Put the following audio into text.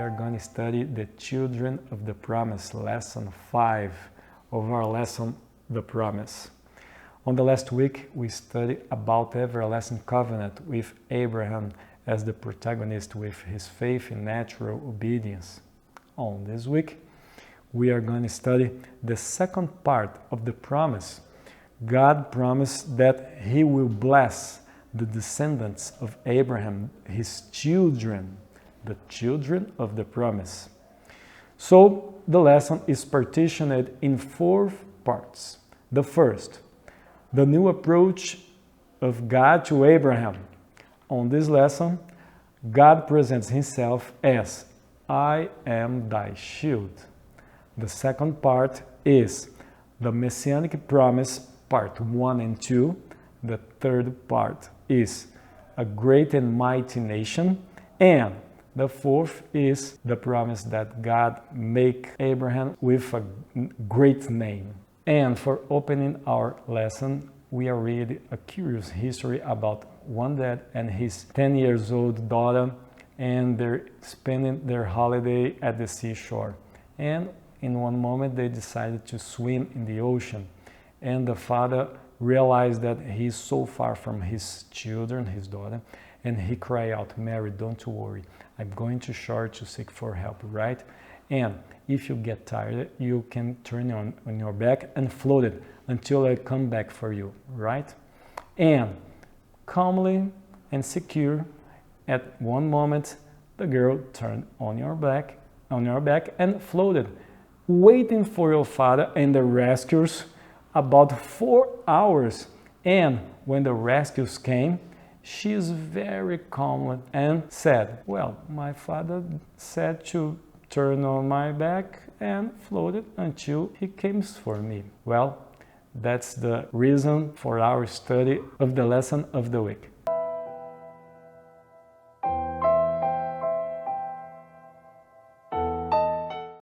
are going to study the Children of the Promise, lesson 5 of our lesson, The Promise. On the last week, we studied about the everlasting covenant with Abraham as the protagonist with his faith in natural obedience. On this week, we are going to study the second part of the promise. God promised that He will bless the descendants of Abraham, his children, the children of the promise. So the lesson is partitioned in 4 parts. The first, the new approach of God to Abraham. On this lesson, God presents Himself as, I am thy shield. The second part is the Messianic promise, part 1 and 2. The third part is a great and mighty nation. And the fourth is the promise that God make Abraham with a great name. And for opening our lesson, we are reading a curious history about one dad and his 10-year-old daughter, and they're spending their holiday at the seashore. And in one moment, they decided to swim in the ocean. And the father realized that he's so far from his children, his daughter, and he cried out, Mary, don't worry. I'm going to shore to seek for help, right? And if you get tired, you can turn on your back and float it until I come back for you, right? And calmly and secure, at one moment, the girl turned on your back and floated, waiting for your father and the rescuers about 4 hours. And when the rescuers came, she is very calm and said, well, my father said to turn on my back and floated until he came for me. Well, that's the reason for our study of the lesson of the week.